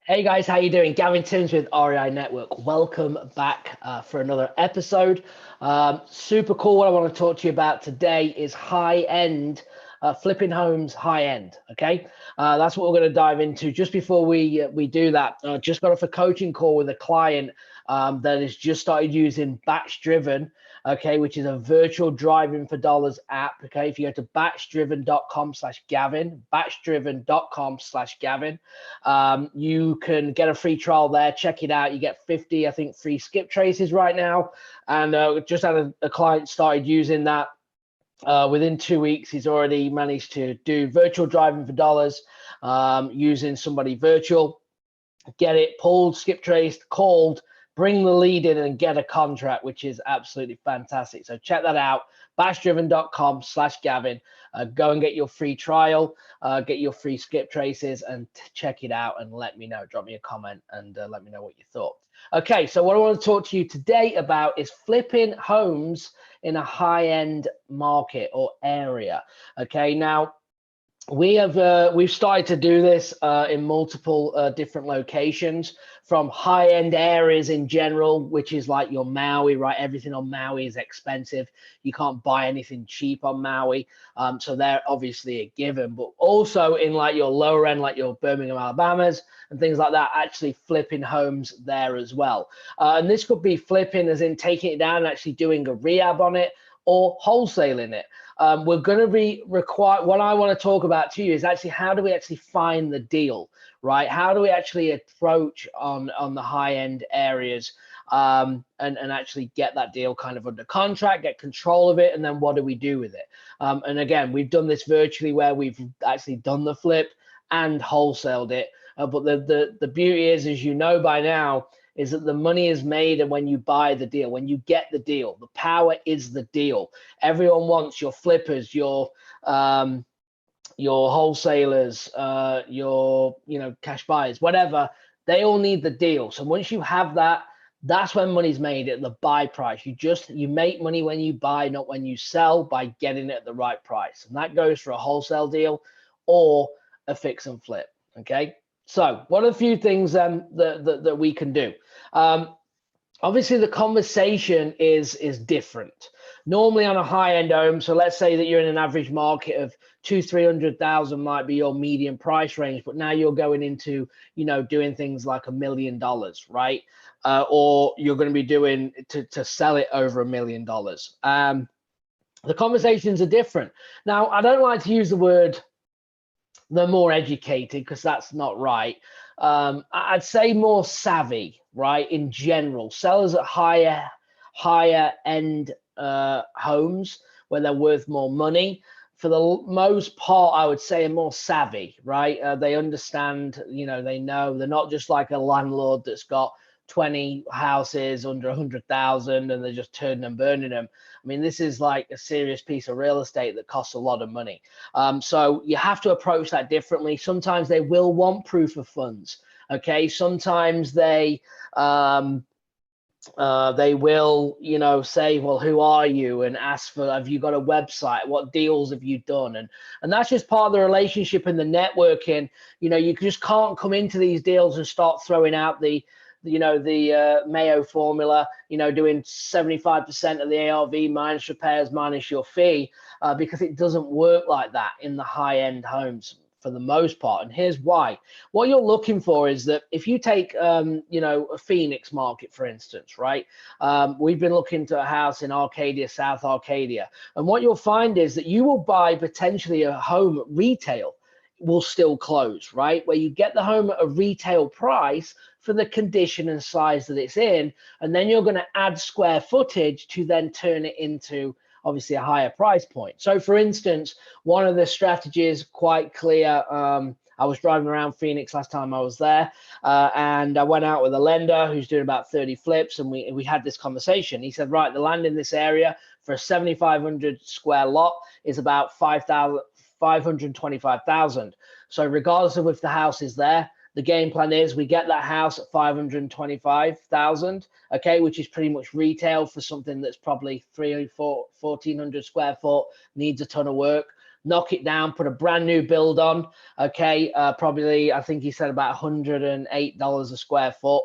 Hey guys, how you doing? Gavin Timms with REI Network. Welcome back for another episode. Super cool. What I want to talk to you about today is high-end, flipping homes high-end. Okay, that's what we're going to dive into. Just before we do that, just got off a coaching call with a client that has just started using Batch Driven. Okay, which is a virtual driving for dollars app. Okay, if you go to batchdriven.com/Gavin, batchdriven.com/Gavin, you can get a free trial there. Check it out. You get 50, I think, free skip traces right now. And just had a client started using that. Within 2 weeks, he's already managed to do virtual driving for dollars using somebody virtual. Get it pulled, skip traced, called, bring the lead in and get a contract, which is absolutely fantastic. So check that out, bashdriven.com/Gavin. Go and get your free trial, get your free skip traces and check it out and let me know. Drop me a comment and let me know what you thought. Okay, so what I want to talk to you today about is flipping homes in a high-end market or area. Okay, now, we've started to do this in multiple different locations, from high-end areas in general, which is like your Maui, right? Everything on Maui is expensive. You can't buy anything cheap on Maui. So they're obviously a given, but also in like your lower end, like your Birmingham, Alabamas and things like that, actually flipping homes there as well. And this could be flipping as in taking it down and actually doing a rehab on it, or wholesaling it. We're going to be required. What I want to talk about to you is actually how do we actually find the deal, right? How do we actually approach on the high end areas and actually get that deal kind of under contract, get control of it, and then what do we do with it? And again, we've done this virtually where we've actually done the flip and wholesaled it. But the beauty is, as you know by now, is that the money is made and when you buy the deal, when you get the deal. The power is the deal. Everyone wants your flippers, your wholesalers, your cash buyers, whatever. They all need the deal. So once you have that, that's when money's made at the buy price. You make money when you buy, not when you sell, by getting it at the right price. And that goes for a wholesale deal or a fix and flip. Okay. So what are a few things that we can do? Obviously, the conversation is different. Normally on a high-end home, so let's say that you're in an average market of 200,000-300,000 might be your median price range, but now you're going into, doing things like $1 million, right? Or you're going to be doing to sell it over $1 million. The conversations are different. Now, I don't like to use the word they're more educated, because that's not right. I'd say more savvy, right? In general, sellers at higher end homes where they're worth more money, for the most part, I would say are more savvy, right? They understand, they know they're not just like a landlord that's got 20 houses under 100,000 and they're just turning and burning them. I mean, this is like a serious piece of real estate that costs a lot of money. So you have to approach that differently. Sometimes they will want proof of funds. Okay. Sometimes they will, say, well, who are you? And ask for, have you got a website? What deals have you done? And that's just part of the relationship and the networking. You just can't come into these deals and start throwing out the Mayo formula, doing 75% of the ARV minus repairs minus your fee, because it doesn't work like that in the high end homes for the most part. And here's why. What you're looking for is that if you take, a Phoenix market, for instance, right? We've been looking to a house in Arcadia, South Arcadia. And what you'll find is that you will buy potentially a home retail will still close, right? Where you get the home at a retail price for the condition and size that it's in, and then you're going to add square footage to then turn it into obviously a higher price point. So for instance, one of the strategies, quite clear, I was driving around Phoenix last time I was there, and I went out with a lender who's doing about 30 flips, and we had this conversation. He said, right, the land in this area for a 7,500 square lot is about 525,000. So regardless of if the house is there, the game plan is we get that house at 525,000, okay, which is pretty much retail for something that's probably 1,400 square foot, needs a ton of work. knock it down, put a brand new build on, okay, probably, I think he said about $108 a square foot,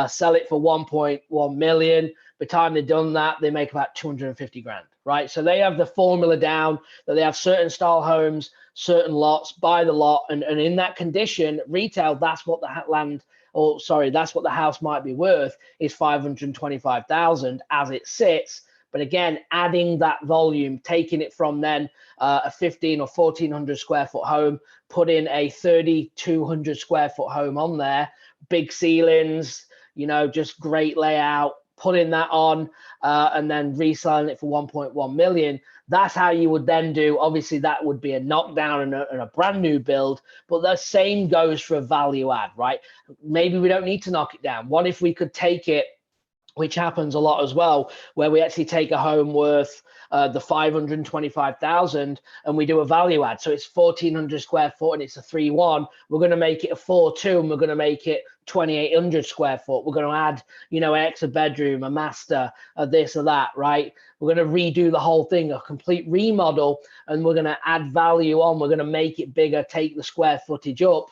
sell it for 1.1 million. By the time they've done that, they make about 250 grand, right? So they have the formula down that they have certain style homes, certain lots, buy the lot, and in that condition, retail, that's what the land, or sorry, that's what the house might be worth, is 525,000 as it sits. But again, adding that volume, taking it from then a 15 or 1400 square foot home, put in a 3200 square foot home on there, big ceilings, you know, just great layout, putting that on and then reselling it for 1.1 million. That's how you would then do. Obviously, that would be a knockdown and a brand new build, but the same goes for a value add, right? Maybe we don't need to knock it down. What if we could take it, which happens a lot as well, where we actually take a home worth the 525,000 and we do a value add. So it's 1400 square foot and it's a 3-1. We're going to make it a 4-2 and we're going to make it 2800 square foot. We're going to add, you know, an extra bedroom, a master, this or that, right? We're going to redo the whole thing, a complete remodel, and we're going to add value on. We're going to make it bigger, take the square footage up.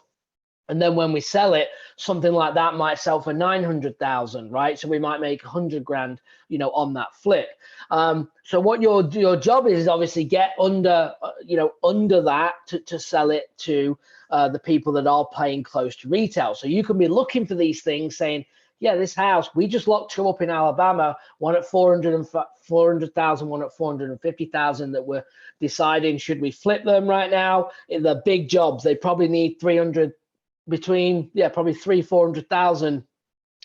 And then when we sell it, something like that might sell for 900,000, right? So we might make 100 grand, you know, on that flip. So what your job is obviously get under, you know, under that to sell it to the people that are paying close to retail. So you can be looking for these things saying, yeah, this house, we just locked two up in Alabama, one at 400,000, one at 450,000 that we're deciding, should we flip them right now? In the big jobs, they probably need 300, between, yeah, probably 300,000-400,000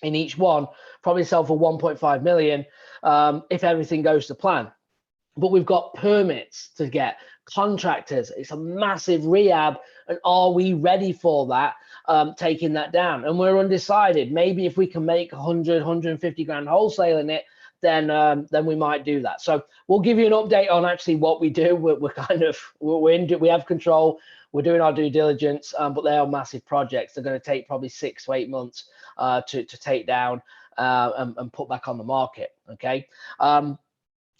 in each one, probably sell for 1.5 million if everything goes to plan. But we've got permits to get, contractors, it's a massive rehab, and are we ready for that, taking that down? And we're undecided. Maybe if we can make 150 grand wholesale in it, then we might do that. So we'll give you an update on actually what we do. We have control. We're doing our due diligence, but they are massive projects. They're going to take probably 6 to 8 months to take down and put back on the market. Okay.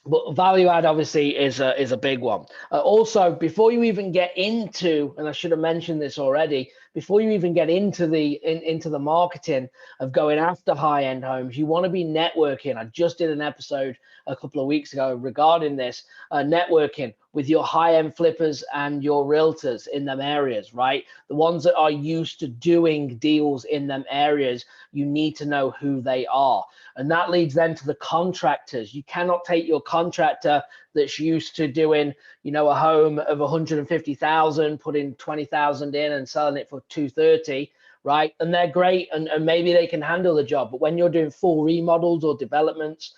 But value add obviously is a big one. Also, before you even get into, and I should have mentioned this already, before you even get into the marketing of going after high-end homes, you want to be networking. I just did an episode a couple of weeks ago regarding this, networking with your high-end flippers and your realtors in them areas, right? The ones that are used to doing deals in them areas, you need to know who they are. And that leads then to the contractors. You cannot take your contractor that's used to doing, you know, a home of 150,000, putting 20,000 in and selling it for 230, right? And they're great, and maybe they can handle the job. But when you're doing full remodels or developments,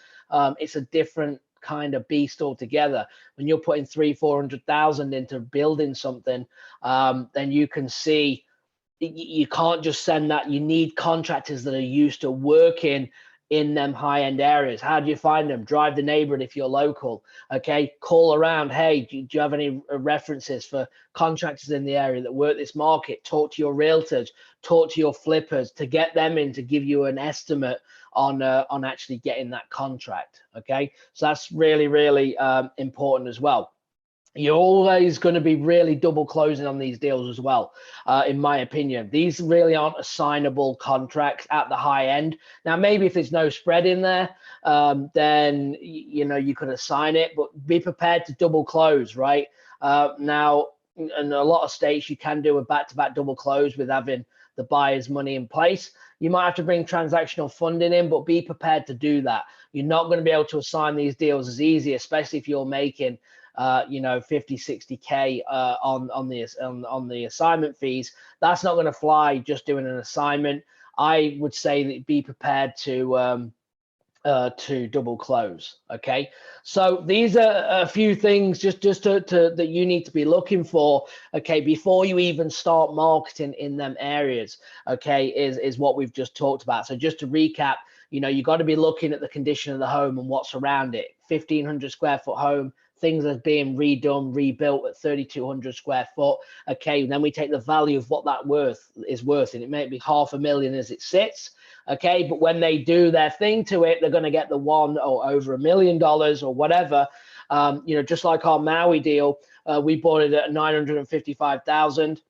it's a different kind of beast altogether. When you're putting 300,000-400,000 into building something, then you can see you can't just send that. You need contractors that are used to working in them high-end areas. How do you find them? Drive the neighborhood if you're local. Okay, call around. Hey, do you have any references for contractors in the area that work this market? Talk to your realtors, talk to your flippers to get them in to give you an estimate on actually getting that contract. Okay, so that's really, really important as well. You're always going to be really double closing on these deals as well, in my opinion. These really aren't assignable contracts at the high end. Now, maybe if there's no spread in there, then, you know, you could assign it, but be prepared to double close, right? Now, in a lot of states, you can do a back-to-back double close with having the buyer's money in place. You might have to bring transactional funding in, but be prepared to do that. You're not going to be able to assign these deals as easy, especially if you're making you know, 50, 60K on the assignment fees. That's not going to fly just doing an assignment. I would say that be prepared to double close. Okay, so these are a few things just that you need to be looking for, okay, before you even start marketing in them areas. Okay, is what we've just talked about. So just to recap, you know, you got to be looking at the condition of the home and what's around it. 1,500 square foot home, things are being redone, rebuilt at 3,200 square foot. Okay, then we take the value of what that is worth, and it may be $500,000 as it sits. Okay, but when they do their thing to it, they're going to get the $1 or over $1 million or whatever. Just like our Maui deal, we bought it at 955,000.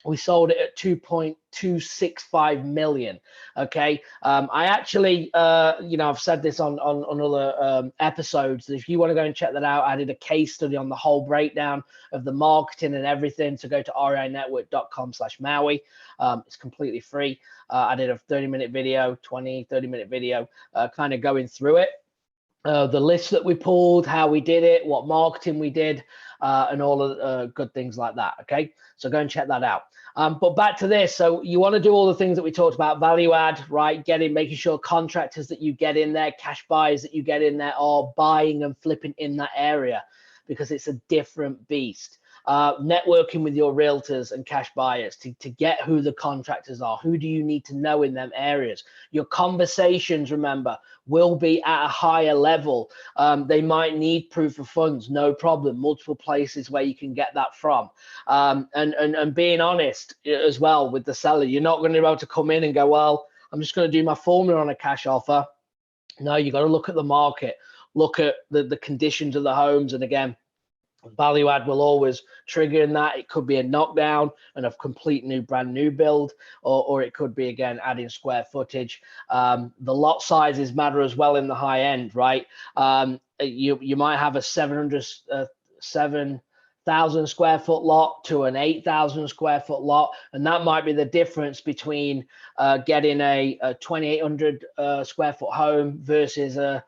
We sold it at 2.265 million. Okay. I actually, I've said this on other episodes. If you want to go and check that out, I did a case study on the whole breakdown of the marketing and everything. So go to reinetwork.com/Maui. It's completely free. I did a 30-minute video, 30-minute video, kind of going through it. The list that we pulled, how we did it, what marketing we did, and all of good things like that. Okay, so go and check that out. But back to this. So you want to do all the things that we talked about, value add, right? Making sure contractors that you get in there, cash buyers that you get in there are buying and flipping in that area, because it's a different beast. Networking with your realtors and cash buyers to get who the contractors are. Who do you need to know in them areas? Your conversations, remember, will be at a higher level. They might need proof of funds, no problem. Multiple places where you can get that from. And being honest as well with the seller. You're not going to be able to come in and go, well, I'm just going to do my formula on a cash offer. No, you got to look at the market, look at the conditions of the homes. And again, value add will always trigger in that. It could be a knockdown and a complete brand new build, or it could be, again, adding square footage. The lot sizes matter as well in the high end, right? You might have a 7,000 square foot lot to an 8,000 square foot lot, and that might be the difference between getting a 2,800 square foot home versus a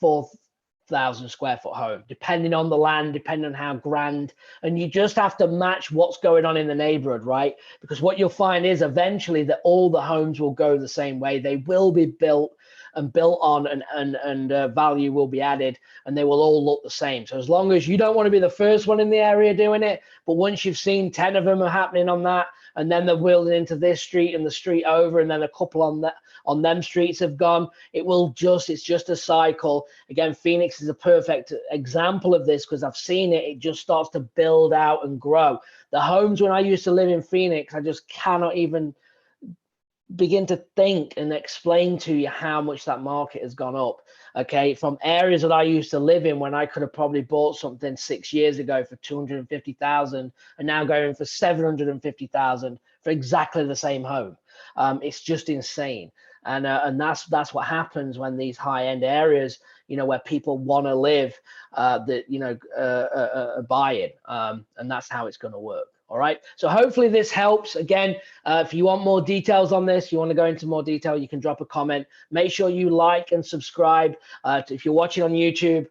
4,000 square foot home, depending on the land, depending on how grand. And you just have to match what's going on in the neighborhood, right? Because what you'll find is eventually that all the homes will go the same way. They will be built on, and value will be added, and they will all look the same. So as long as you don't want to be the first one in the area doing it, but once you've seen 10 of them are happening on that, and then they're building into this street and the street over, and then a couple on them streets have gone, it's just a cycle. Again, Phoenix is a perfect example of this, because I've seen it just starts to build out and grow. The homes when I used to live in Phoenix, I just cannot even begin to think and explain to you how much that market has gone up. Okay, from areas that I used to live in when I could have probably bought something 6 years ago for 250,000, and now going for 750,000 for exactly the same home. It's just insane. And that's what happens when these high-end areas, where people want to live, buying, and that's how it's going to work. All right. So hopefully this helps. Again, if you want more details on this, you want to go into more detail, you can drop a comment. Make sure you like and subscribe. If you're watching on YouTube,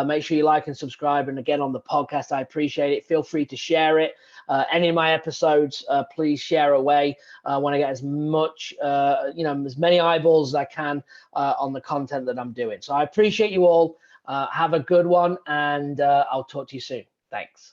make sure you like and subscribe. And again, on the podcast, I appreciate it. Feel free to share it. Any of my episodes, please share away. I want to get as much, as many eyeballs as I can on the content that I'm doing. So I appreciate you all. Have a good one, and I'll talk to you soon. Thanks.